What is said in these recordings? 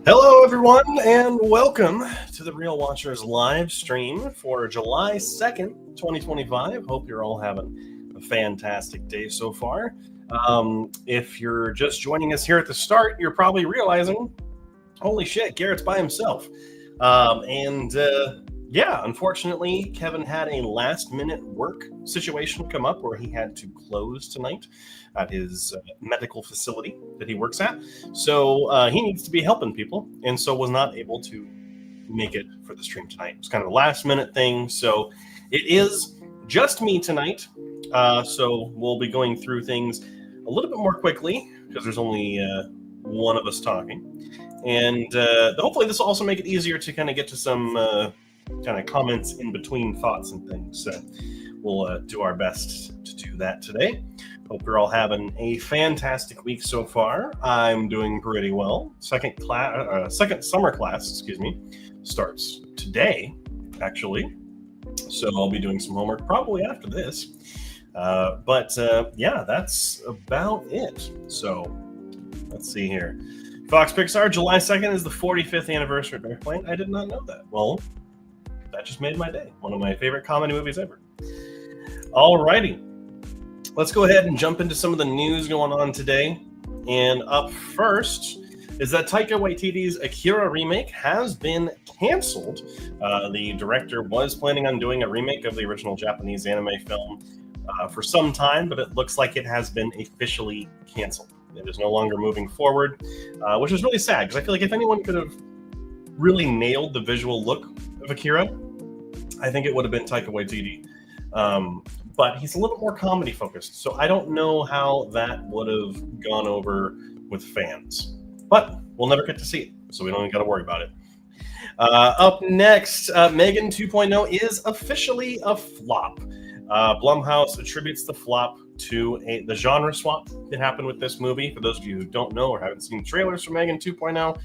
Hello, everyone, and welcome to the Real Watchers live stream for July 2nd, 2025. Hope you're all having a fantastic day so far. If you're just joining us here at the start, you're probably realizing, holy shit, Garrett's by himself. Unfortunately, Kevin had a last-minute work situation come up where he had to close tonight at his medical facility that he works at. So he needs to be helping people, and so was not able to make it for the stream tonight. It was kind of a last-minute thing, so it is just me tonight. So we'll be going through things a little bit more quickly because there's only one of us talking. And hopefully this will also make it easier to kind of get to some kind of comments in between thoughts and things. So we'll do our best to do that today. Hope you're all having a fantastic week so far. I'm doing pretty well. Second summer class, starts today, actually. So I'll be doing some homework probably after this. That's about it. So let's see here. Fox Pixar, July 2nd is the 45th anniversary of Airplane. I did not know that. Well, that just made my day. One of my favorite comedy movies ever. Alrighty. Let's go ahead and jump into some of the news going on today. And up first is that Taika Waititi's Akira remake has been canceled. The director was planning on doing a remake of the original Japanese anime film for some time, but it looks like it has been officially canceled. It is no longer moving forward, which is really sad because I feel like if anyone could have really nailed the visual look of Akira, I think it would have been Taika Waititi. But he's a little more comedy focused, so I don't know how that would have gone over with fans. But we'll never get to see it, so we don't even got to worry about it. Up next, M3GAN 2.0 is officially a flop. Blumhouse attributes the flop to the genre swap that happened with this movie. For those of you who don't know or haven't seen trailers for M3GAN 2.0,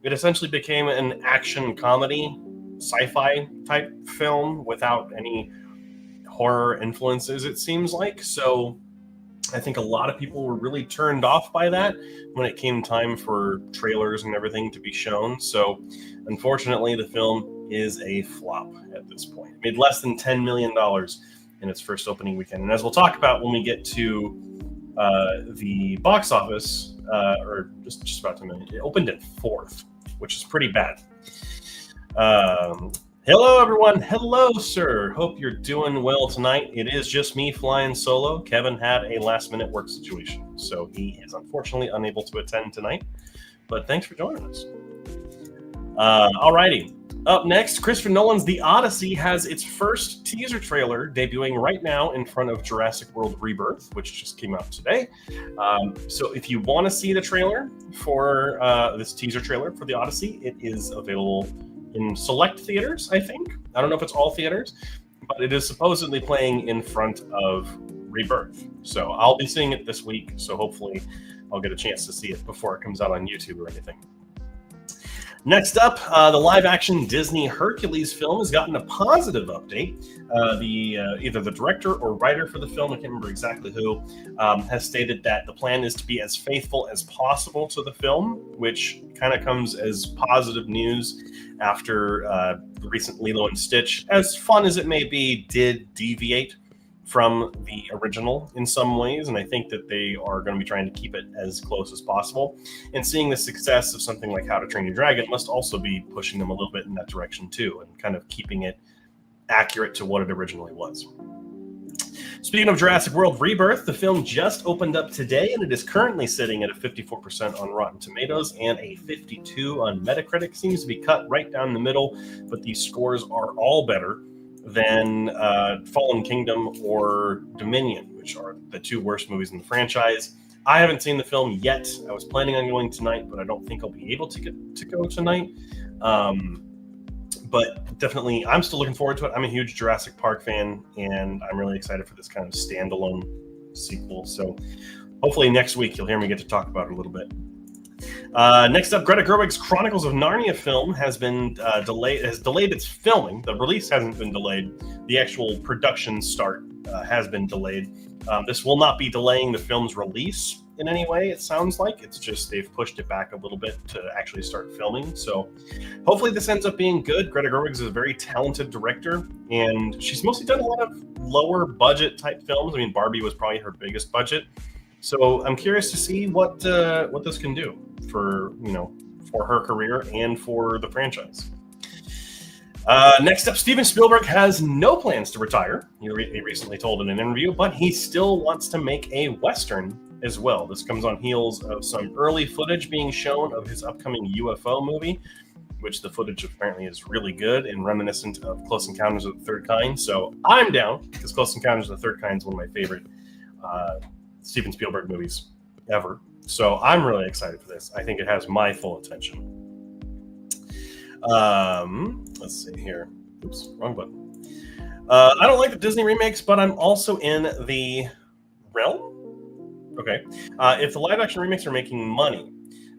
it essentially became an action comedy, sci-fi type film without any horror influences, it seems like. So I think a lot of people were really turned off by that when it came time for trailers and everything to be shown. So unfortunately, the film is a flop at this point. It made less than $10 million in its first opening weekend. And as we'll talk about when we get to the box office, or just about 10 million, it opened at 4th, which is pretty bad. Hello, everyone. Hello, sir. Hope you're doing well tonight. It is just me flying solo. Kevin had a last-minute work situation, so he is unfortunately unable to attend tonight. But thanks for joining us. Alrighty. Up next, Christopher Nolan's The Odyssey has its first teaser trailer debuting right now in front of Jurassic World Rebirth, which just came out today. So if you want to see the trailer for this teaser trailer for The Odyssey, it is available in select theaters, I think. I don't know if it's all theaters, but it is supposedly playing in front of Rebirth. So I'll be seeing it this week, so hopefully I'll get a chance to see it before it comes out on YouTube or anything. Next up, the live-action Disney Hercules film has gotten a positive update. Either the director or writer for the film, I can't remember exactly who, has stated that the plan is to be as faithful as possible to the film, which kind of comes as positive news after the recent Lilo and Stitch, as fun as it may be, did deviate from the original in some ways, and I think that they are going to be trying to keep it as close as possible. And seeing the success of something like How to Train Your Dragon must also be pushing them a little bit in that direction too, and kind of keeping it accurate to what it originally was. Speaking of Jurassic World Rebirth, the film just opened up today, and it is currently sitting at a 54% on Rotten Tomatoes and a 52 on Metacritic. Seems to be cut right down the middle, but these scores are all better than Fallen Kingdom or Dominion, which are the two worst movies in the franchise. I haven't seen the film yet. I was planning on going tonight, but I don't think I'll be able to get to go tonight. But definitely, I'm still looking forward to it. I'm a huge Jurassic Park fan, and I'm really excited for this kind of standalone sequel. So hopefully next week you'll hear me get to talk about it a little bit. Next up, Greta Gerwig's Chronicles of Narnia film has been delayed its filming. The release hasn't been delayed. The actual production start has been delayed. This will not be delaying the film's release. in any way, it sounds like. It's just they've pushed it back a little bit to actually start filming. So hopefully this ends up being good. Greta Gerwig is a very talented director, and she's mostly done a lot of lower budget type films. I mean, Barbie was probably her biggest budget. So I'm curious to see what this can do for, for her career and for the franchise. Next up, Steven Spielberg has no plans to retire. He recently told in an interview, but he still wants to make a Western as well. This comes on heels of some early footage being shown of his upcoming UFO movie, which the footage apparently is really good and reminiscent of Close Encounters of the Third Kind. So I'm down, because Close Encounters of the Third Kind is one of my favorite Steven Spielberg movies ever. So I'm really excited for this. I think it has my full attention. Let's see here. Oops, wrong button. I don't like the Disney remakes, but I'm also in the realm. Okay. If the live action remakes are making money,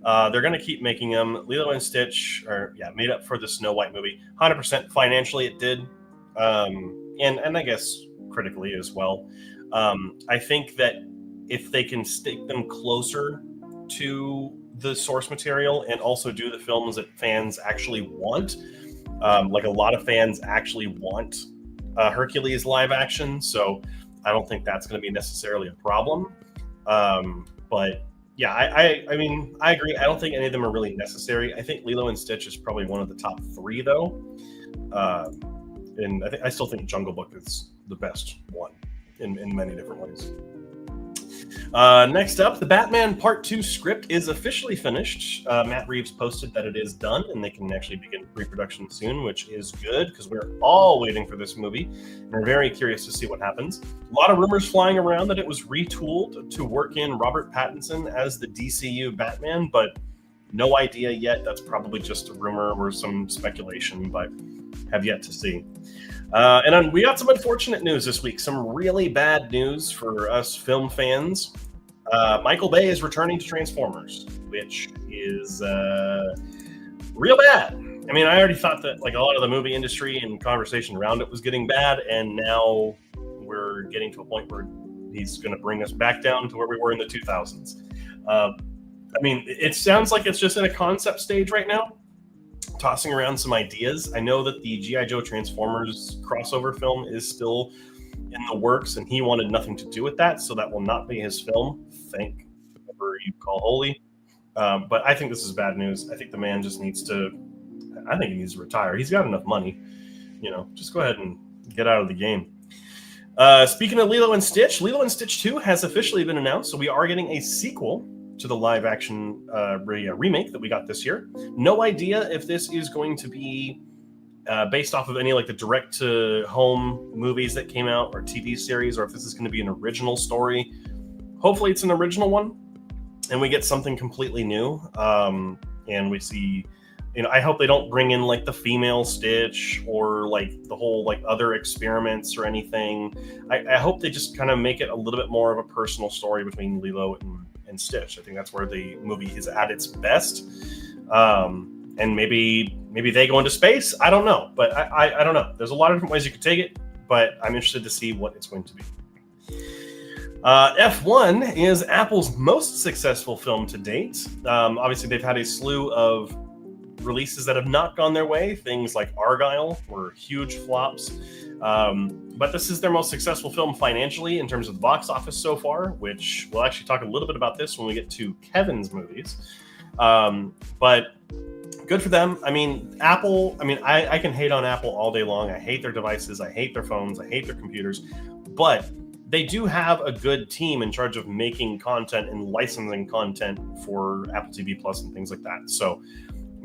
they're going to keep making them. Lilo and Stitch made up for the Snow White movie. 100% financially it did. And I guess critically as well. I think that if they can stick them closer to the source material and also do the films that fans actually want, like a lot of fans actually want Hercules live action, so I don't think that's going to be necessarily a problem. But yeah, I mean, I agree. I don't think any of them are really necessary. I think Lilo and Stitch is probably one of the top 3 though, and I still think Jungle Book is the best one in many different ways. Next up, the Batman Part 2 script is officially finished. Matt Reeves posted that it is done, and they can actually begin pre-production soon, which is good because we're all waiting for this movie. And we're very curious to see what happens. A lot of rumors flying around that it was retooled to work in Robert Pattinson as the DCU Batman, but no idea yet. That's probably just a rumor or some speculation, but have yet to see. And then we got some unfortunate news this week. Some really bad news for us film fans. Michael Bay is returning to Transformers, which is real bad. I mean, I already thought that like a lot of the movie industry and conversation around it was getting bad, and now we're getting to a point where he's going to bring us back down to where we were in the 2000s. I mean, it sounds like it's just in a concept stage right now, tossing around some ideas. I know that the G.I. Joe Transformers crossover film is still in the works, and he wanted nothing to do with that, so that will not be his film. Thank whatever you call holy. But I think this is bad news. I think the man just needs to retire. He's got enough money. Just go ahead and get out of the game. Speaking of Lilo and Stitch 2 has officially been announced, so we are getting a sequel to the live action remake that we got this year. No idea if this is going to be based off of any like the direct to home movies that came out or TV series, or if this is going to be an original story. Hopefully it's an original one and we get something completely new. And we see, I hope they don't bring in like the female Stitch or like the whole like other experiments or anything. I hope they just kind of make it a little bit more of a personal story between Lilo and Stitch. I think that's where the movie is at its best. And maybe they go into space. I don't know, but I don't know. There's a lot of different ways you could take it, but I'm interested to see what it's going to be. F1 is Apple's most successful film to date. Obviously, they've had a slew of releases that have not gone their way. Things like Argyle were huge flops. But this is their most successful film financially in terms of the box office so far, which we'll actually talk a little bit about this when we get to Kevin's movies. But good for them. I mean, Apple, I can hate on Apple all day long. I hate their devices. I hate their phones. I hate their computers. But they do have a good team in charge of making content and licensing content for Apple TV Plus and things like that. So,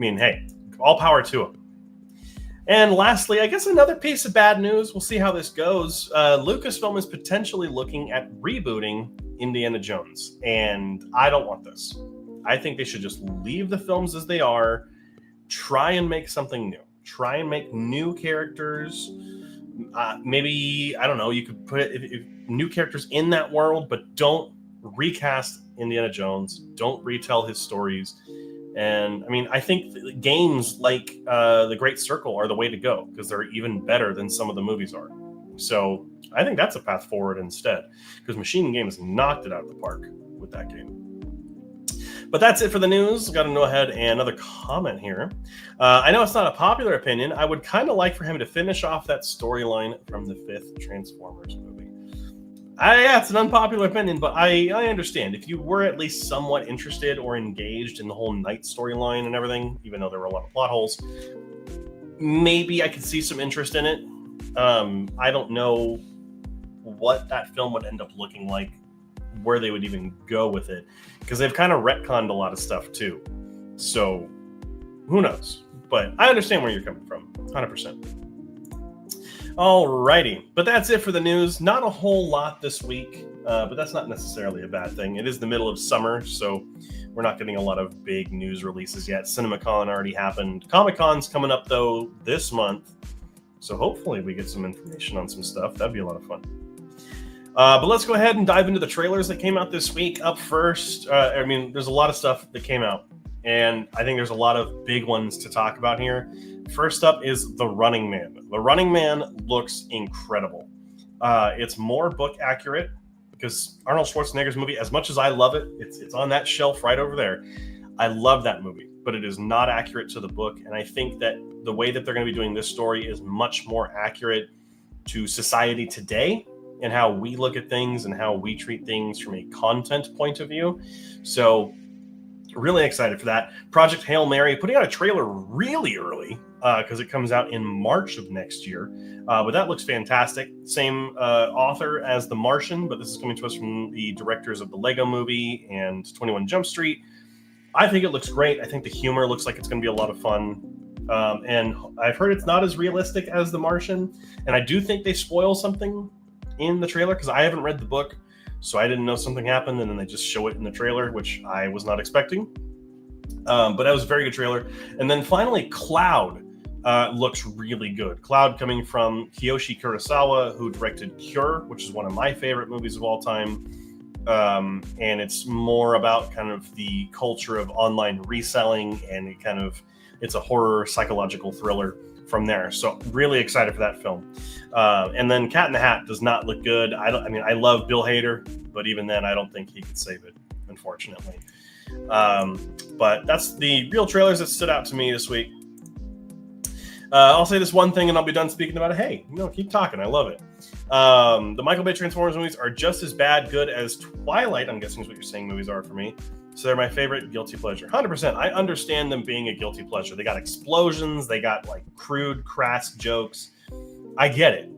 hey, all power to them. And lastly, I guess another piece of bad news. We'll see how this goes. Lucasfilm is potentially looking at rebooting Indiana Jones, and I don't want this. I think they should just leave the films as they are, try and make something new. Try and make new characters. Maybe, I don't know, you could put if new characters in that world, but don't recast Indiana Jones. Don't retell his stories. And I think games like The Great Circle are the way to go because they're even better than some of the movies are. So I think that's a path forward instead, because Machine Games knocked it out of the park with that game. But that's it for the news. Got to go ahead and another comment here. I know it's not a popular opinion. I would kind of like for him to finish off that storyline from the 5th Transformers movie. Yeah, it's an unpopular opinion, but I understand. If you were at least somewhat interested or engaged in the whole Knight storyline and everything, even though there were a lot of plot holes, maybe I could see some interest in it. I don't know what that film would end up looking like, where they would even go with it, because they've kind of retconned a lot of stuff too. So who knows? But I understand where you're coming from, 100%. Alrighty, but that's it for the news. Not a whole lot this week, but that's not necessarily a bad thing. It is the middle of summer, so we're not getting a lot of big news releases yet. CinemaCon already happened. Comic-Con's coming up, though, this month, so hopefully we get some information on some stuff. That'd be a lot of fun. But let's go ahead and dive into the trailers that came out this week. Up first, there's a lot of stuff that came out, and I think there's a lot of big ones to talk about here. First up is The Running Man. The Running Man looks incredible. It's more book accurate because Arnold Schwarzenegger's movie, as much as I love it, it's on that shelf right over there. I love that movie, but it is not accurate to the book. And I think that the way that they're going to be doing this story is much more accurate to society today and how we look at things and how we treat things from a content point of view. So really excited for that. Project Hail Mary, putting out a trailer really early because it comes out in March of next year. But that looks fantastic. Same author as The Martian, but this is coming to us from the directors of the Lego Movie and 21 Jump Street. I think it looks great. I think the humor looks like it's going to be a lot of fun. And I've heard it's not as realistic as The Martian. And I do think they spoil something in the trailer because I haven't read the book. So I didn't know something happened, and then they just show it in the trailer, which I was not expecting. But that was a very good trailer. And then finally, Cloud looks really good. Cloud coming from Kiyoshi Kurosawa, who directed Cure, which is one of my favorite movies of all time. And it's more about kind of the culture of online reselling, and it's a horror psychological thriller from there. So really excited for that film. And then Cat in the Hat does not look good. I love Bill Hader, but even then I don't think he could save it, unfortunately. But that's the real trailers that stood out to me this week. I'll say this one thing and I'll be done speaking about it. Hey, keep talking. I love it. The Michael Bay Transformers movies are just as good as Twilight, I'm guessing is what you're saying movies are for me. So they're my favorite guilty pleasure. 100%. I understand them being a guilty pleasure. They got explosions. They got like crude, crass jokes. I get it.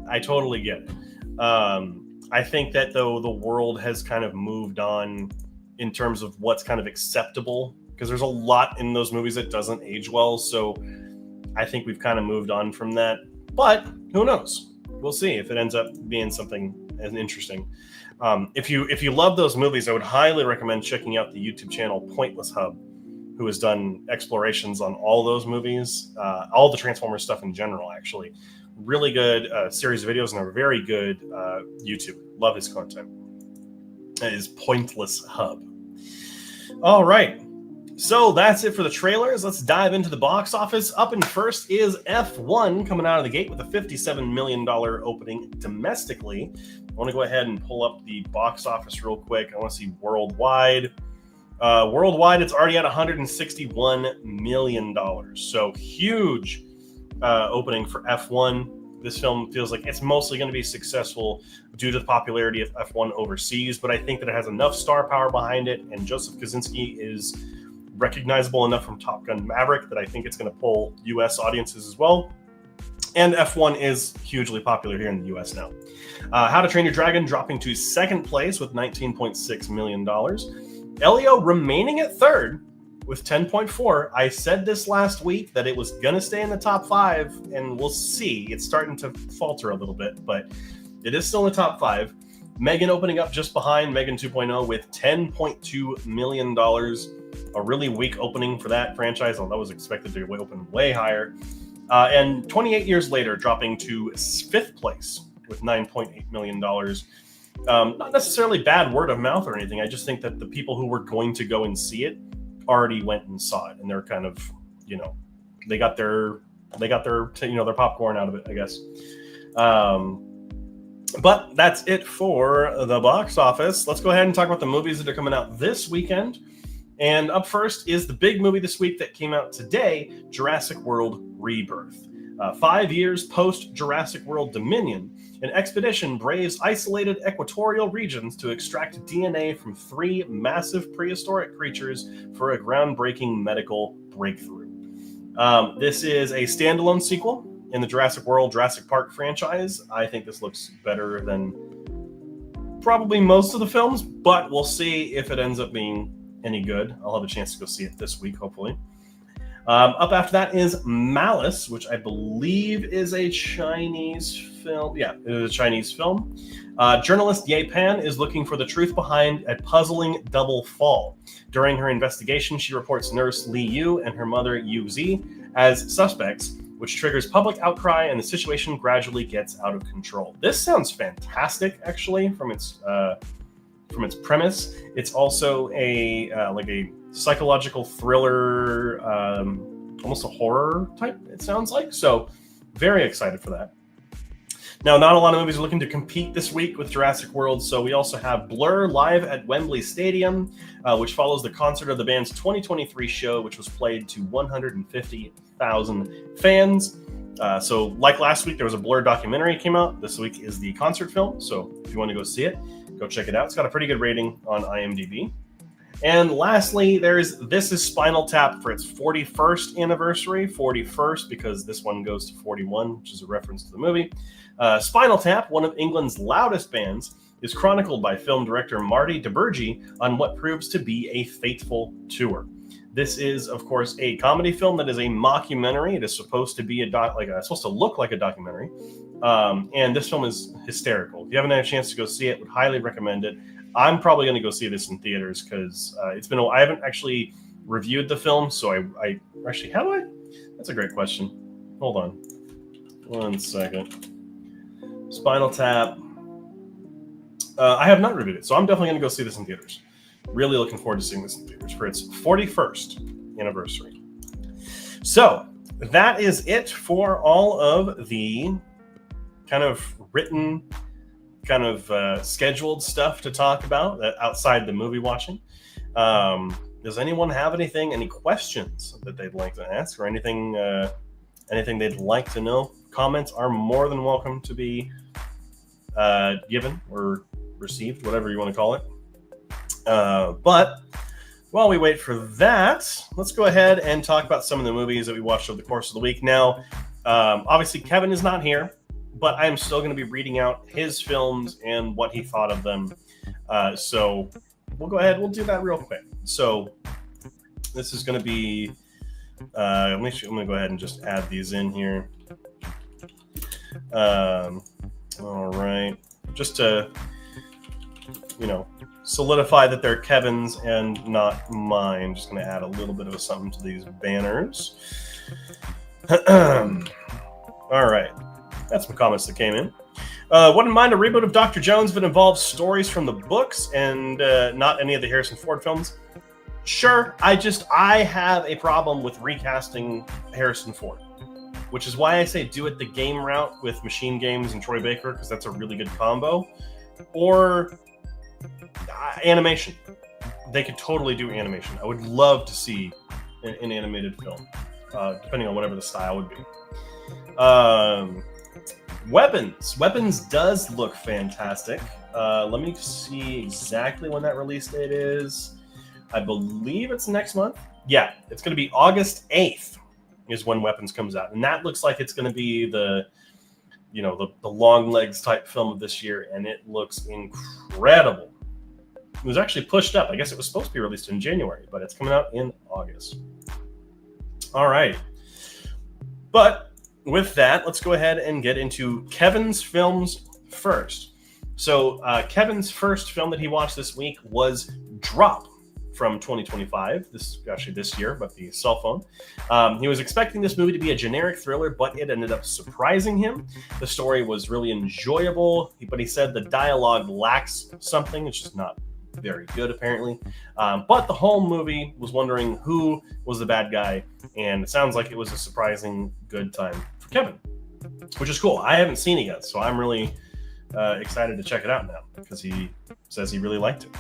I totally get it. I think that though the world has kind of moved on in terms of what's kind of acceptable, because there's a lot in those movies that doesn't age well. So I think we've kind of moved on from that. But who knows? We'll see if it ends up being something as interesting. If you love those movies, I would highly recommend checking out the YouTube channel Pointless Hub, who has done explorations on all those movies, all the Transformers stuff in general, actually. Really good series of videos and a very good YouTube. Love his content. It is Pointless Hub. All right. So that's it for the trailers. Let's dive into the box office. Up in first is F1 coming out of the gate with a $57 million opening domestically. I want to go ahead and pull up the box office real quick. I want to see worldwide. Worldwide, it's already at $161 million. So huge opening for F1. This film feels like it's mostly going to be successful due to the popularity of F1 overseas, but I think that it has enough star power behind it, and Joseph Kosinski is recognizable enough from Top Gun Maverick that I think it's going to pull U.S. audiences as well. And F1 is hugely popular here in the U.S. now. How to Train Your Dragon dropping to second place with $19.6 million. Elio remaining at third with 10.4. I said this last week that it was going to stay in the top 5, and we'll see. It's starting to falter a little bit, but it is still in the top 5. M3GAN opening up just behind M3GAN 2.0 with $10.2 million. A really weak opening for that franchise, although I was expected to open way higher. And 28 years later, dropping to 5th place with $9.8 million. Not necessarily bad word of mouth or anything. I just think that the people who were going to go and see it already went and saw it, and they're kind of, they got their their popcorn out of it, I guess. But that's it for the box office. Let's go ahead and talk about the movies that are coming out this weekend. And up first is the big movie this week that came out today, Jurassic World Rebirth. 5 years post Jurassic World Dominion, an expedition braves isolated equatorial regions to extract DNA from 3 massive prehistoric creatures for a groundbreaking medical breakthrough. This is a standalone sequel in the Jurassic World Jurassic Park franchise. I think this looks better than probably most of the films, but we'll see if it ends up being any good. I'll have a chance to go see it this week, hopefully. Up after that is Malice, which I believe is a Chinese film. Yeah, it is a Chinese film. Journalist Ye Pan is looking for the truth behind a puzzling double fall. During her investigation, she reports nurse Li Yu and her mother Yu Zi as suspects, which triggers public outcry, and the situation gradually gets out of control. This sounds fantastic, actually, from its premise. It's also a like a psychological thriller, almost a horror type, it sounds like. So very excited for that. Now, not a lot of movies are looking to compete this week with Jurassic World, so we also have Blur live at Wembley Stadium, which follows the concert of the band's 2023 show, which was played to 150,000 fans. So like last week, there was a Blur documentary came out. This week is the concert film, so if you want to go see it, go check it out. It's got a pretty good rating on IMDb. And lastly, This is Spinal Tap for its 41st anniversary. 41st because this one goes to 41, which is a reference to the movie. Spinal Tap, one of England's loudest bands, is chronicled by film director Marty DeBurgi on what proves to be a fateful tour. This is, of course, a comedy film that is a mockumentary. It is supposed to be it's supposed to look like a documentary. And this film is hysterical. If you haven't had a chance to go see it, would highly recommend it. I'm probably going to go see this in theaters because I haven't actually reviewed the film, so I actually have I? That's a great question. Hold on, 1 second. Spinal Tap. I have not reviewed it, so I'm definitely going to go see this in theaters. Really looking forward to seeing this in theaters for its 41st anniversary. So that is it for all of the kind of written, kind of scheduled stuff to talk about outside the movie watching. Does anyone have any questions that they'd like to ask, or anything they'd like to know? Comments are more than welcome to be given or received, whatever you want to call it. But while we wait for that, let's go ahead and talk about some of the movies that we watched over the course of the week. Now, obviously, Kevin is not here, but I am still going to be reading out his films and what he thought of them. So we'll go ahead. We'll do that real quick. So this is going to be... I'm going to go ahead and just add these in here. All right. Just to, solidify that they're Kevin's and not mine. Just going to add a little bit of something to these banners. All right. That's some comments that came in. Wouldn't mind a reboot of Dr. Jones if it involves stories from the books and not any of the Harrison Ford films. Sure. I have a problem with recasting Harrison Ford, which is why I say do it the game route with Machine Games and Troy Baker, because that's a really good combo. Or animation. They could totally do animation. I would love to see an animated film, depending on whatever the style would be. Weapons does look fantastic. Let me see exactly when that release date is. I believe it's next month. Yeah, it's going to be August 8th is when Weapons comes out. And that looks like it's going to be the long legs type film of this year, and it looks incredible. It was actually pushed up. I guess it was supposed to be released in January, but it's coming out in August. All right. But with that, let's go ahead and get into Kevin's films first. So Kevin's first film that he watched this week was Drop from 2025. This year, but the cell phone. He was expecting this movie to be a generic thriller, but it ended up surprising him. The story was really enjoyable, but he said the dialogue lacks something. It's just not very good, apparently. But the whole movie was wondering who was the bad guy, and it sounds like it was a surprising good time for Kevin, which is cool. I haven't seen it yet, so I'm really excited to check it out now because he says he really liked it.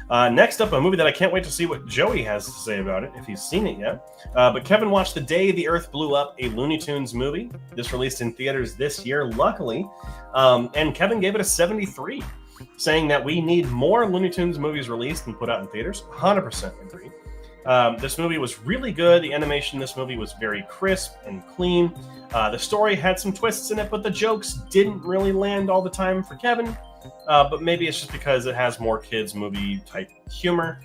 Next up, a movie that I can't wait to see what Joey has to say about it, if he's seen it yet. But Kevin watched The Day the Earth Blew Up, a Looney Tunes movie. This released in theaters this year, luckily. And Kevin gave it a 73, saying that we need more Looney Tunes movies released and put out in theaters. 100% agree. This movie was really good. The animation in this movie was very crisp and clean. The story had some twists in it, but the jokes didn't really land all the time for Kevin. But maybe it's just because it has more kids movie type humor.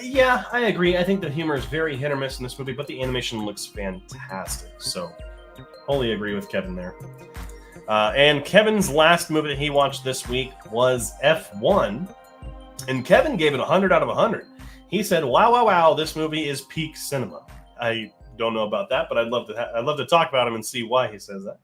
Yeah, I agree. I think the humor is very hit or miss in this movie, but the animation looks fantastic. So, wholly agree with Kevin there. And Kevin's last movie that he watched this week was F1. And Kevin gave it 100 out of 100. He said, wow, wow, wow, this movie is peak cinema. I don't know about that, but I'd love to talk about him and see why he says that.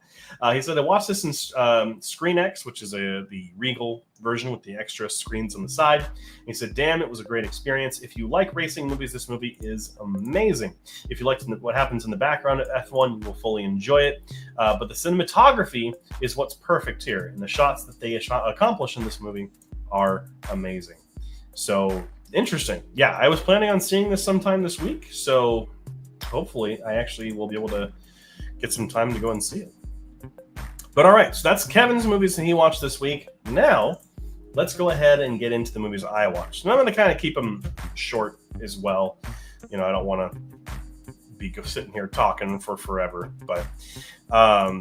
He said, I watched this in Screen X, which is the Regal version with the extra screens on the side. He said, damn, it was a great experience. If you like racing movies, this movie is amazing. If you like what happens in the background at F1, you will fully enjoy it. But the cinematography is what's perfect here. And the shots that they accomplish in this movie are amazing. So, interesting. Yeah, I was planning on seeing this sometime this week, so hopefully I actually will be able to get some time to go and see it. But all right, so that's Kevin's movies that he watched this week. Now, let's go ahead and get into the movies I watched. And I'm going to kind of keep them short as well. You know, I don't want to be sitting here talking for forever. But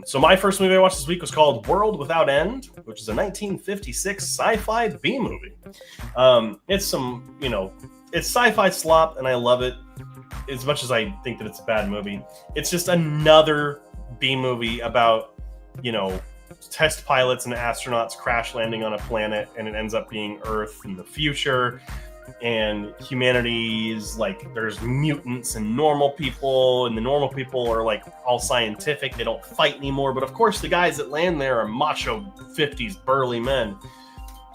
so my first movie I watched this week was called World Without End, which is a 1956 sci-fi B movie. It's some, it's sci-fi slop, and I love it. As much as I think that it's a bad movie, it's just another B movie about, test pilots and astronauts crash landing on a planet, and it ends up being Earth in the future. And humanity is like, there's mutants and normal people, and the normal people are like all scientific. They don't fight anymore. But of course, the guys that land there are macho 50s burly men.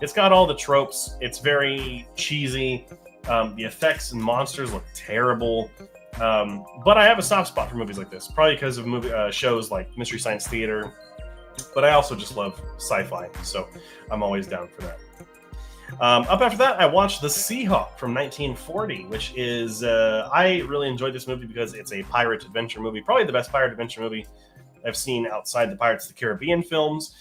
It's got all the tropes. It's very cheesy. The effects and monsters look terrible. But I have a soft spot for movies like this, probably because of shows like Mystery Science Theater. But I also just love sci-fi, so I'm always down for that. Up after that, I watched The Seahawk from 1940, which is, I really enjoyed this movie because it's a pirate adventure movie, probably the best pirate adventure movie I've seen outside the Pirates of the Caribbean films.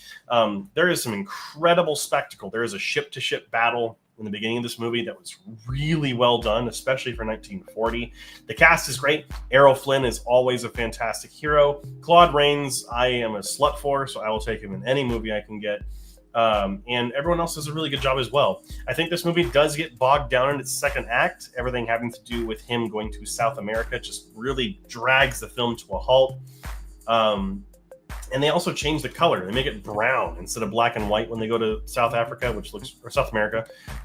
There is some incredible spectacle. There is a ship-to-ship battle in the beginning of this movie that was really well done, especially for 1940. The cast is great. Errol Flynn is always a fantastic hero. Claude Rains, I am a slut for, so I will take him in any movie I can get. And everyone else does a really good job as well. I think this movie does get bogged down in its second act. Everything having to do with him going to South America just really drags the film to a halt. And they also change the color. They make it brown instead of black and white when they go to South America,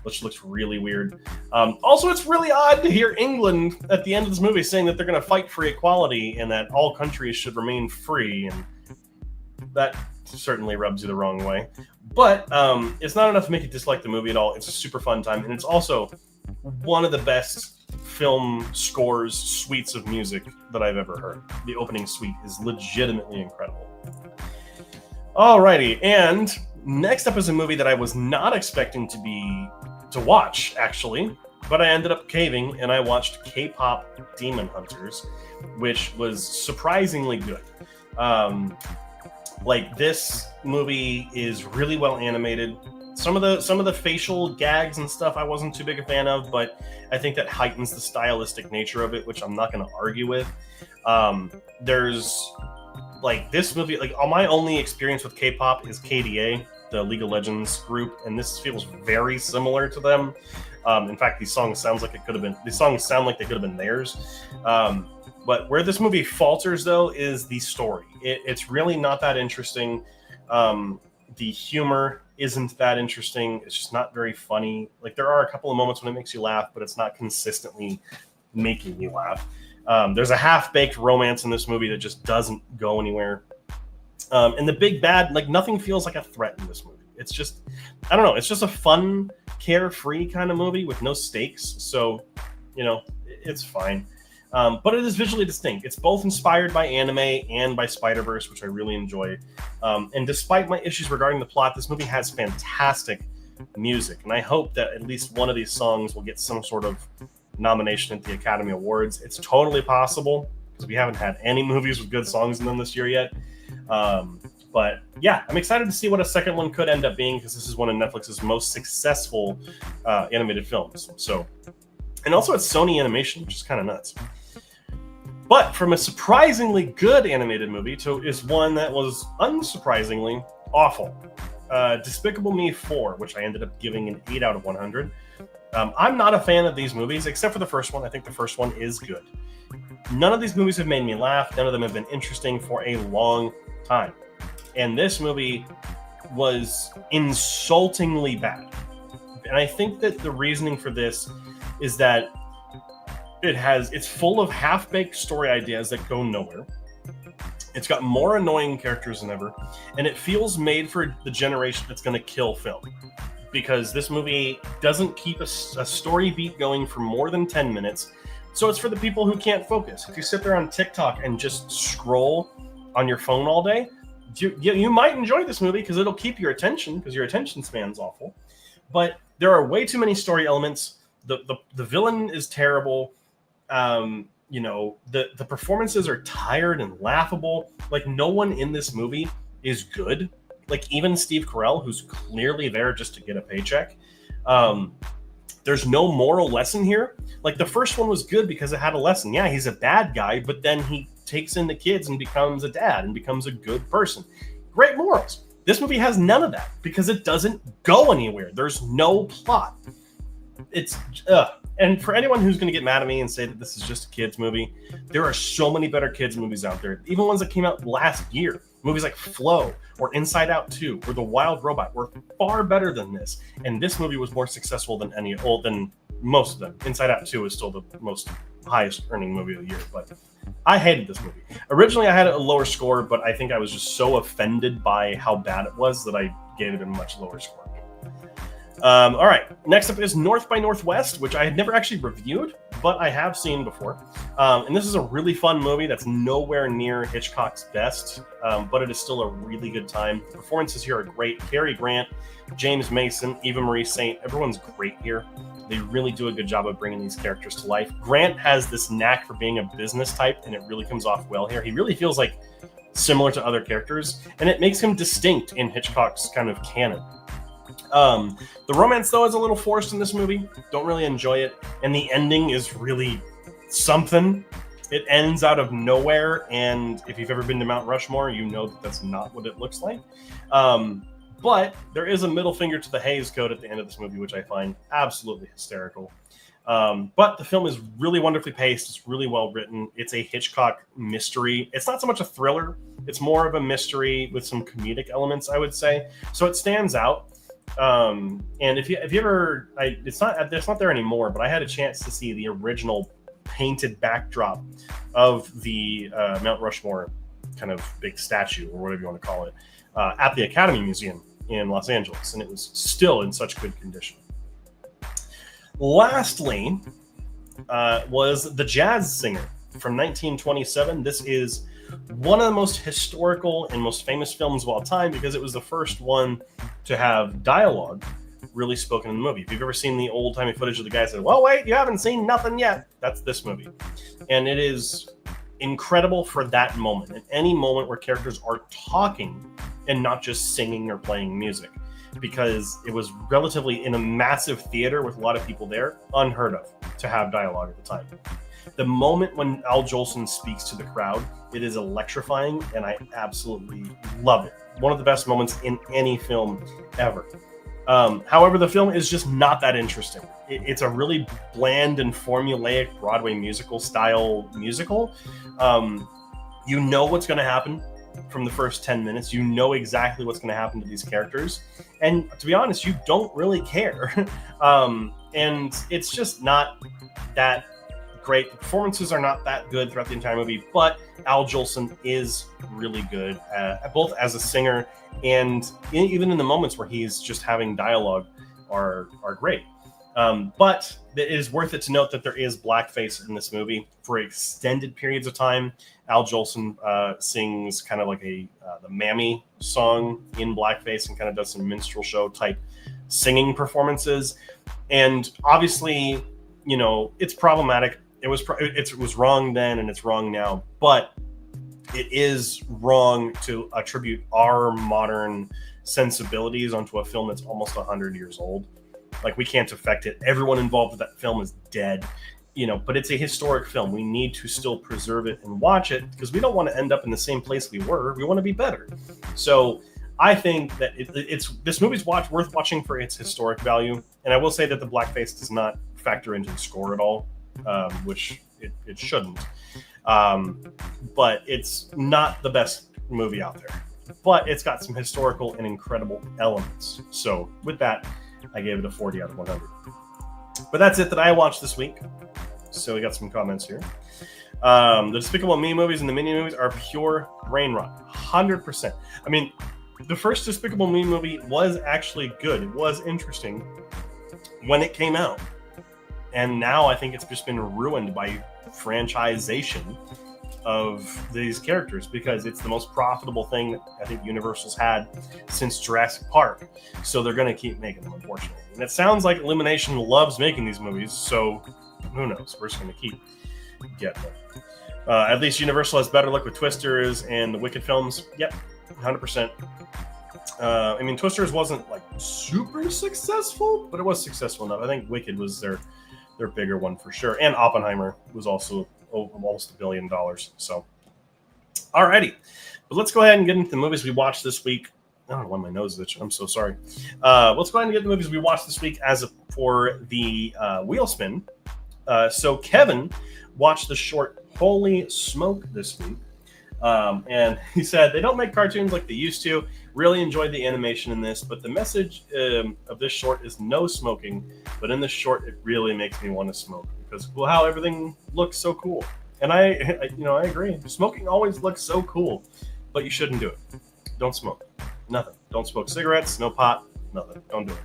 which looks really weird. Also, it's really odd to hear England at the end of this movie saying that they're going to fight for equality and that all countries should remain free. And that certainly rubs you the wrong way. But it's not enough to make you dislike the movie at all. It's a super fun time. And it's also one of the best film scores, suites of music that I've ever heard. The opening suite is legitimately incredible. Alrighty, and next up is a movie that I was not expecting to watch, actually, but I ended up caving, and I watched K-Pop Demon Hunters, which was surprisingly good. This movie is really well animated. Some of the facial gags and stuff I wasn't too big a fan of, but I think that heightens the stylistic nature of it, which I'm not going to argue with. There's this movie, my only experience with K-pop is KDA, the League of Legends group, and this feels very similar to them. In fact, these songs sound like they could have been theirs. But where this movie falters, though, is the story. It's really not that interesting. The humor isn't that interesting. It's just not very funny. There are a couple of moments when it makes you laugh, but it's not consistently making you laugh. There's a half-baked romance in this movie that just doesn't go anywhere. And the big bad, nothing feels like a threat in this movie. It's just, I don't know, it's just a fun, carefree kind of movie with no stakes. So, it's fine. But it is visually distinct. It's both inspired by anime and by Spider-Verse, which I really enjoy. And despite my issues regarding the plot, this movie has fantastic music. And I hope that at least one of these songs will get some sort of nomination at the Academy Awards. It's totally possible because we haven't had any movies with good songs in them this year yet. But yeah, I'm excited to see what a second one could end up being, because this is one of Netflix's most successful animated films. So, and also it's Sony Animation, which is kind of nuts. But from a surprisingly good animated movie is one that was unsurprisingly awful. Despicable Me 4, which I ended up giving an 8 out of 100. I'm not a fan of these movies, except for the first one. I think the first one is good. None of these movies have made me laugh. None of them have been interesting for a long time. And this movie was insultingly bad. And I think that the reasoning for this is that it's full of half-baked story ideas that go nowhere. It's got more annoying characters than ever, and it feels made for the generation that's going to kill film. Because this movie doesn't keep a story beat going for more than 10 minutes. So it's for the people who can't focus. If you sit there on TikTok and just scroll on your phone all day, you might enjoy this movie because it'll keep your attention, because your attention span's awful. But there are way too many story elements. The villain is terrible. The performances are tired and laughable. Like, no one in this movie is good. Like, even Steve Carell, who's clearly there just to get a paycheck. There's no moral lesson here. Like, the first one was good because it had a lesson. Yeah, he's a bad guy, but then he takes in the kids and becomes a dad and becomes a good person. Great morals. This movie has none of that because it doesn't go anywhere. There's no plot. And for anyone who's going to get mad at me and say that this is just a kids movie, there are so many better kids movies out there. Even ones that came out last year. Movies like Flow or Inside Out 2 or The Wild Robot were far better than this. And this movie was more successful than most of them. Inside Out 2 is still the most highest earning movie of the year. But I hated this movie. Originally, I had a lower score, but I think I was just so offended by how bad it was that I gave it a much lower score. All right, next up is North by Northwest, which I had never actually reviewed, but I have seen before. And this is a really fun movie that's nowhere near Hitchcock's best, but it is still a really good time. The performances here are great. Cary Grant, James Mason, Eva Marie Saint, everyone's great here. They really do a good job of bringing these characters to life. Grant has this knack for being a business type, and it really comes off well here. He really feels like similar to other characters, and it makes him distinct in Hitchcock's kind of canon. The romance, though, is a little forced in this movie. Don't really enjoy it. And the ending is really something. It ends out of nowhere. And if you've ever been to Mount Rushmore, you know that that's not what it looks like. But there is a middle finger to the Hays Code at the end of this movie, which I find absolutely hysterical. But the film is really wonderfully paced. It's really well written. It's a Hitchcock mystery. It's not so much a thriller. It's more of a mystery with some comedic elements, I would say. So it stands out. And if you ever, it's not there anymore, but I had a chance to see the original painted backdrop of the Mount Rushmore kind of big statue, or whatever you want to call it, at the Academy Museum in Los Angeles, and it was still in such good condition. Lastly, was The Jazz Singer from 1927. This is one of the most historical and most famous films of all time because it was the first one to have dialogue really spoken in the movie. If you've ever seen the old-timey footage of the guy saying, well, wait, you haven't seen nothing yet, that's this movie. And it is incredible for that moment. In any moment where characters are talking and not just singing or playing music, because it was relatively in a massive theater with a lot of people there, unheard of to have dialogue at the time. The moment when Al Jolson speaks to the crowd, it is electrifying, and I absolutely love it. One of the best moments in any film ever. However, the film is just not that interesting. It's a really bland and formulaic Broadway musical style musical. You know what's going to happen from the first 10 minutes. You know exactly what's going to happen to these characters. And to be honest, you don't really care. And it's just not that great. The performances are not that good throughout the entire movie, but Al Jolson is really good, both as a singer and even in the moments where he's just having dialogue are great. But it is worth it to note that there is blackface in this movie for extended periods of time. Al Jolson sings kind of like the Mammy song in blackface and kind of does some minstrel show type singing performances. And obviously, you know, it's problematic. It was wrong then and it's wrong now, but it is wrong to attribute our modern sensibilities onto a film that's almost 100 years old. Like, we can't affect it. Everyone involved with that film is dead, you know, but it's a historic film. We need to still preserve it and watch it because we don't want to end up in the same place we were. We want to be better. So I think that this movie's worth watching for its historic value. And I will say that the blackface does not factor into the score at all, which it shouldn't. But it's not the best movie out there. But it's got some historical and incredible elements. So with that, I gave it a 40 out of 100. But that's it that I watched this week. So we got some comments here. The Despicable Me movies and the Minion movies are pure brain rot. 100%. I mean, the first Despicable Me movie was actually good. It was interesting when it came out. And now I think it's just been ruined by franchisation of these characters because it's the most profitable thing that I think Universal's had since Jurassic Park. So they're going to keep making them, unfortunately. And it sounds like Illumination loves making these movies, so who knows? We're just going to keep getting them. At least Universal has better luck with Twisters and the Wicked films. Yep, 100%. I mean, Twisters wasn't like super successful, but it was successful enough. I think Wicked was their bigger one for sure. And Oppenheimer was also almost $1 billion. So, alrighty. But let's go ahead and get into the movies we watched this week. I don't know why my nose is itching. I'm so sorry. Let's go ahead and get the movies we watched this week for the wheel spin. So Kevin watched the short Holy Smoke this week. And he said, they don't make cartoons like they used to. Really enjoyed the animation in this, but the message of this short is no smoking. But in this short, it really makes me want to smoke because, well, how everything looks so cool. And I agree. Smoking always looks so cool, but you shouldn't do it. Don't smoke. Nothing. Don't smoke cigarettes, no pot, nothing. Don't do it.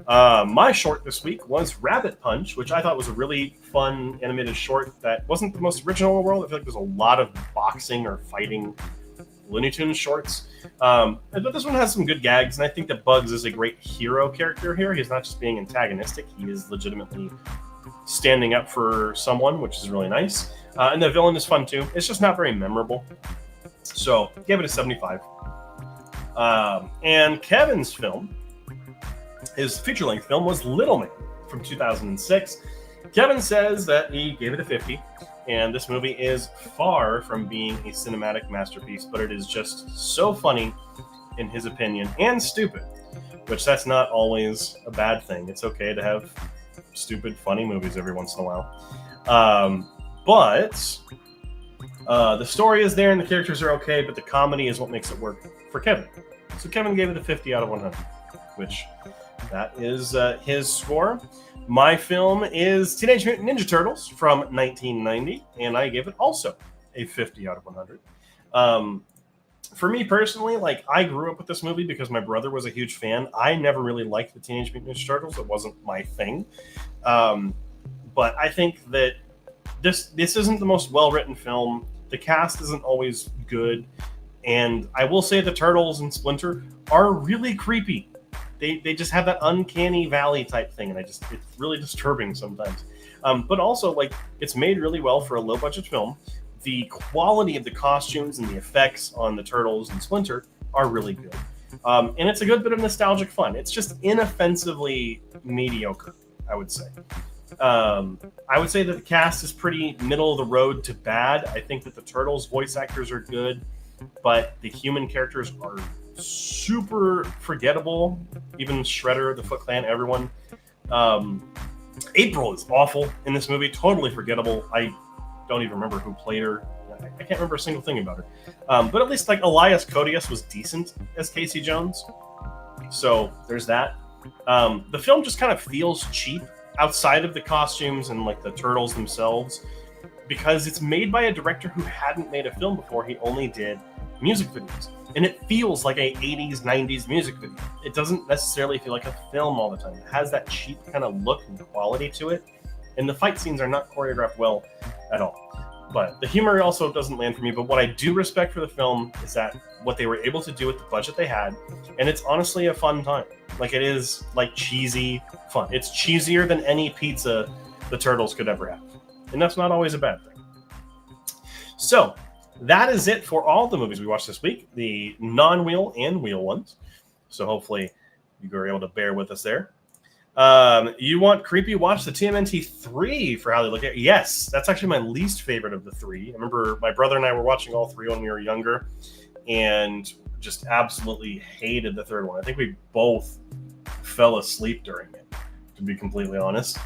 My short this week was Rabbit Punch, which I thought was a really fun animated short that wasn't the most original in the world. I feel like there's a lot of boxing or fighting Looney Tunes shorts. But this one has some good gags, and I think that Bugs is a great hero character here. He's not just being antagonistic. He is legitimately standing up for someone, which is really nice. And the villain is fun, too. It's just not very memorable. So, gave it a 75. And Kevin's film, his feature-length film, was Little Man from 2006. Kevin says that he gave it a 50, and this movie is far from being a cinematic masterpiece, but it is just so funny, in his opinion, and stupid, which that's not always a bad thing. It's okay to have stupid, funny movies every once in a while. But the story is there, and the characters are okay, but the comedy is what makes it work for Kevin. So Kevin gave it a 50 out of 100, which that is his score. My film is Teenage Mutant Ninja Turtles from 1990, and I gave it also a 50 out of 100. For me personally, like, I grew up with this movie because my brother was a huge fan. I never really liked the Teenage Mutant Ninja Turtles. It wasn't my thing. But I think that this isn't the most well-written film. The cast isn't always good. And I will say the Turtles and Splinter are really creepy. They just have that uncanny valley type thing, and it's really disturbing sometimes. But also, like, it's made really well for a low-budget film. The quality of the costumes and the effects on the Turtles and Splinter are really good. And it's a good bit of nostalgic fun. It's just inoffensively mediocre, I would say. I would say that the cast is pretty middle of the road to bad. I think that the Turtles voice actors are good, but the human characters are super forgettable. Even Shredder, the Foot Clan, everyone. April is awful in this movie. Totally forgettable. I don't even remember who played her. I can't remember a single thing about her. But at least, like, Elias Koteas was decent as Casey Jones. So there's that. The film just kind of feels cheap outside of the costumes and, like, the turtles themselves, because it's made by a director who hadn't made a film before. He only did music videos. And it feels like a 80s, 90s music video. It doesn't necessarily feel like a film all the time. It has that cheap kind of look and quality to it. And the fight scenes are not choreographed well at all. But the humor also doesn't land for me. But what I do respect for the film is that what they were able to do with the budget they had, and it's honestly a fun time. Like, it is like cheesy fun. It's cheesier than any pizza the Turtles could ever have. And that's not always a bad thing. So that is it for all the movies we watched this week, the non-wheel and wheel ones. So hopefully you were able to bear with us there. You want Creepy watch the TMNT 3 for how they look at it? Yes, that's actually my least favorite of the three. I remember my brother and I were watching all three when we were younger and just absolutely hated the third one. I think we both fell asleep during it, to be completely honest.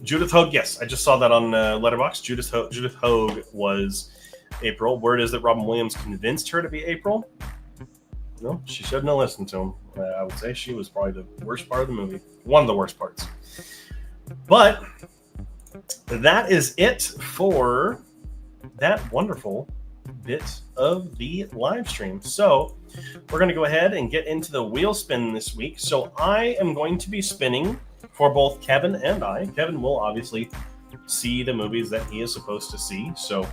Judith Hogue, yes, I just saw that on Letterboxd. Judith Hogue was April. Word is that Robin Williams convinced her to be April. No, she shouldn't have listened to him. I would say she was probably the worst part of the movie. One of the worst parts. But that is it for that wonderful bit of the live stream. So we're going to go ahead and get into the wheel spin this week. So I am going to be spinning for both Kevin and I. Kevin will obviously see the movies that he is supposed to see, so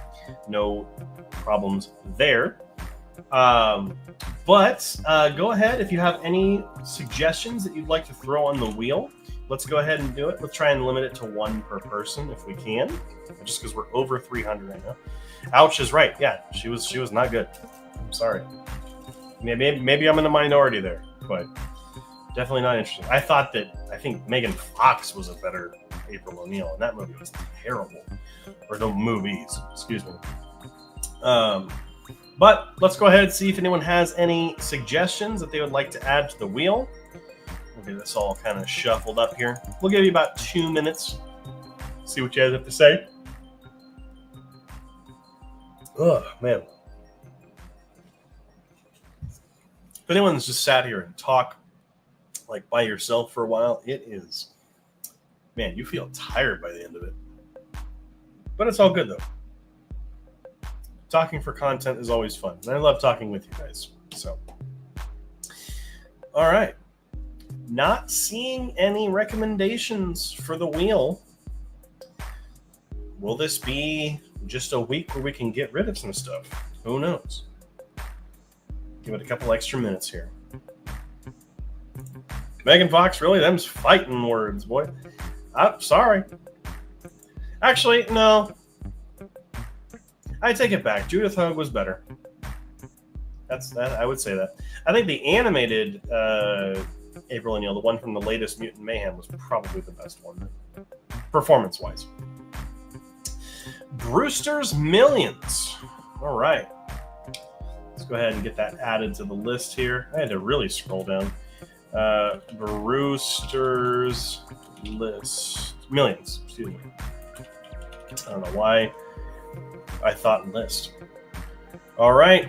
no problems there. But go ahead if you have any suggestions that you'd like to throw on the wheel. Let's go ahead and do it. Let's try and limit it to one per person if we can, just because we're over 300 right now. Ouch is right. Yeah, she was not good. I'm sorry. Maybe I'm in the minority there, but definitely not interesting. I think Megan Fox was a better April O'Neil, and that movie was terrible. Or no movies, excuse me. But let's go ahead and see if anyone has any suggestions that they would like to add to the wheel. We'll get this all kind of shuffled up here. We'll give you about 2 minutes. See what you guys have to say. Oh, man. If anyone's just sat here and talk like by yourself for a while, it is, man, you feel tired by the end of it. But it's all good, though. Talking for content is always fun. And I love talking with you guys. So, all right. Not seeing any recommendations for the wheel. Will this be just a week where we can get rid of some stuff? Who knows? Give it a couple extra minutes here. Megan Fox, really? Them's fighting words, boy. I'm sorry. Actually, no. I take it back. Judith Hogue was better. That's that. I would say that. I think the animated April O'Neil, the one from the latest Mutant Mayhem, was probably the best one, performance-wise. Brewster's Millions. All right. Let's go ahead and get that added to the list here. I had to really scroll down. Brewster's list. Millions, excuse me. I don't know why I thought list. All right.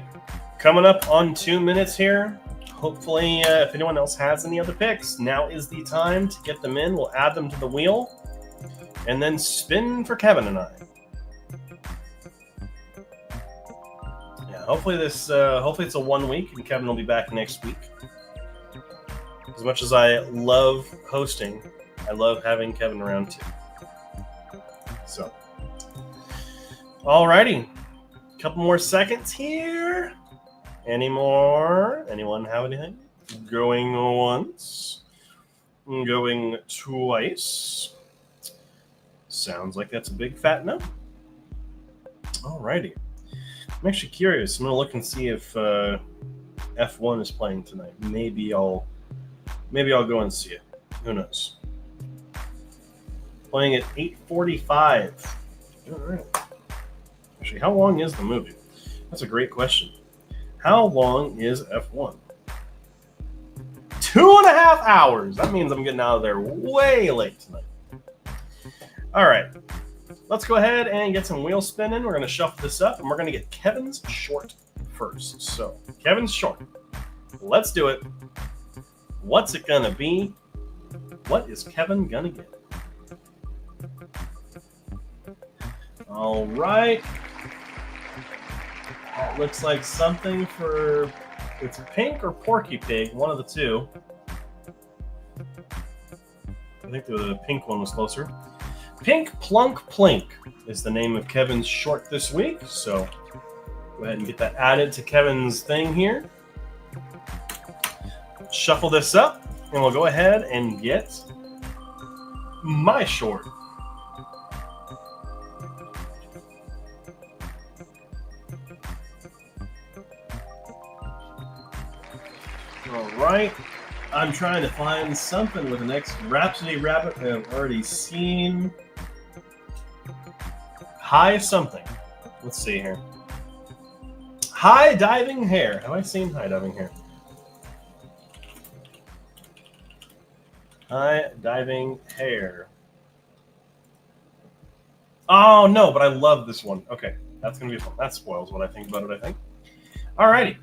Coming up on 2 minutes here. Hopefully, if anyone else has any other picks, now is the time to get them in. We'll add them to the wheel and then spin for Kevin and I. Yeah, hopefully it's a 1 week and Kevin will be back next week. As much as I love hosting, I love having Kevin around too. So, alrighty. Couple more seconds here. Any more? Anyone have anything? Going once. Going twice. Sounds like that's a big fat no. Alrighty. I'm actually curious. I'm gonna look and see if F1 is playing tonight. Maybe I'll go and see it. Who knows? Playing at 8:45. All right. Actually, how long is the movie? That's a great question. How long is F1? 2.5 hours. That means I'm getting out of there way late tonight. All right. Let's go ahead and get some wheel spinning. We're going to shuffle this up, and we're going to get Kevin's short first. So, Kevin's short. Let's do it. What's it going to be? What is Kevin going to get? All right. That looks like something for, it's Pink or Porky Pig, one of the two. I think the pink one was closer. Pink Plunk Plink is the name of Kevin's short this week. So go ahead and get that added to Kevin's thing here. shuffle this up, and we'll go ahead and get my short. All right. I'm trying to find something with the next Rhapsody Rabbit that I've already seen. High something. Let's see here. High diving hair. Have I seen high diving hair? High diving hair. Oh no, but I love this one. Okay, that's gonna be fun. That spoils what I think about it, I think. Alrighty.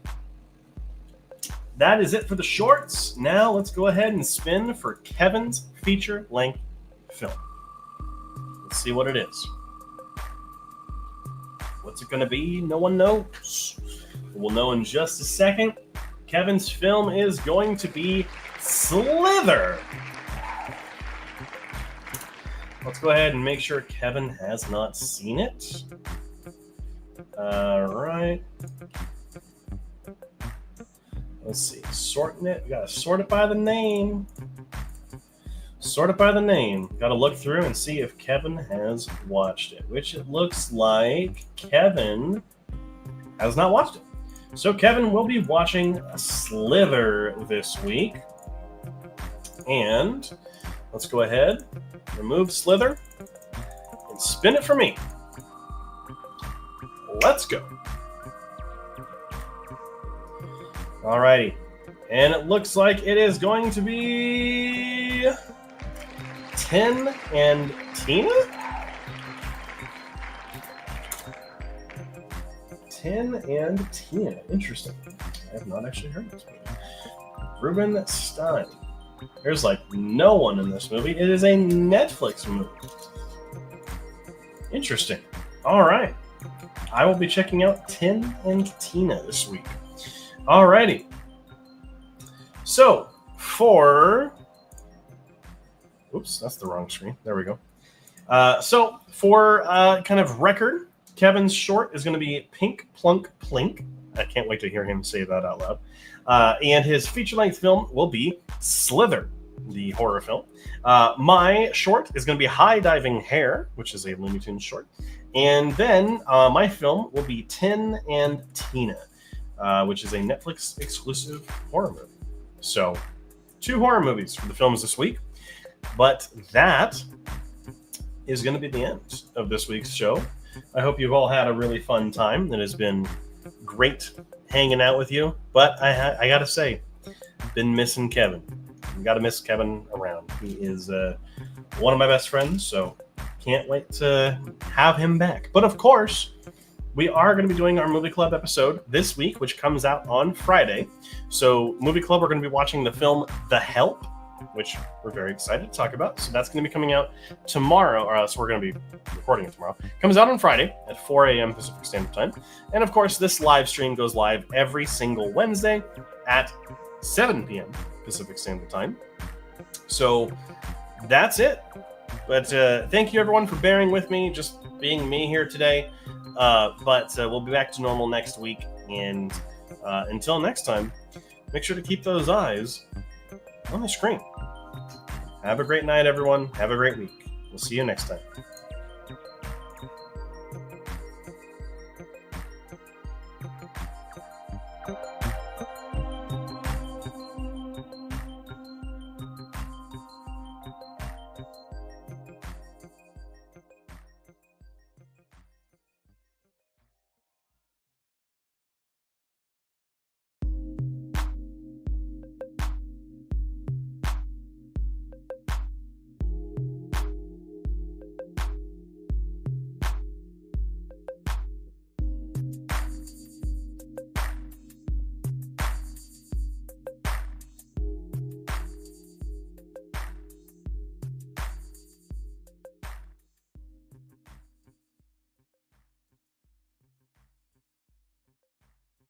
That is it for the shorts. Now let's go ahead and spin for Kevin's feature-length film. Let's see what it is. What's it going to be? No one knows. We'll know in just a second. Kevin's film is going to be Slither. Let's go ahead and make sure Kevin has not seen it. All right. Let's see. Sorting it. We got to sort it by the name. Sort it by the name. Got to look through and see if Kevin has watched it, which it looks like Kevin has not watched it. So Kevin will be watching Slither this week. And let's go ahead, remove Slither, and spin it for me. Let's go. Alrighty. And it looks like it is going to be Tin and Tina? Tin and Tina. Interesting. I have not actually heard this movie. Ruben Stein. There's like no one in this movie. It is a Netflix movie. Interesting. All right. I will be checking out Tin and Tina this week. Alrighty. So, for... Oops, that's the wrong screen. There we go. So, for kind of record, Kevin's short is going to be Pink Plunk Plink. I can't wait to hear him say that out loud. And his feature-length film will be Slither, the horror film. My short is going to be High Diving Hair, which is a Looney Tunes short. And then my film will be Tin and Tina, which is a Netflix exclusive horror movie. So, 2 horror movies for the films this week. But that is going to be the end of this week's show. I hope you've all had a really fun time. It has been great hanging out with you. But I got to say, been missing Kevin. You got to miss Kevin around. He is one of my best friends, so can't wait to have him back. But of course, we are going to be doing our Movie Club episode this week, which comes out on Friday. So Movie Club, we're going to be watching the film The Help, which we're very excited to talk about. So that's going to be coming out tomorrow, or else we're going to be recording it tomorrow. Comes out on Friday at 4 a.m. Pacific Standard Time. And of course, this live stream goes live every single Wednesday at 7 p.m. Pacific Standard Time. So that's it. But thank you, everyone, for bearing with me, just being me here today. But we'll be back to normal next week. And until next time, make sure to keep those eyes on the screen. Have a great night, everyone. Have a great week. We'll see you next time.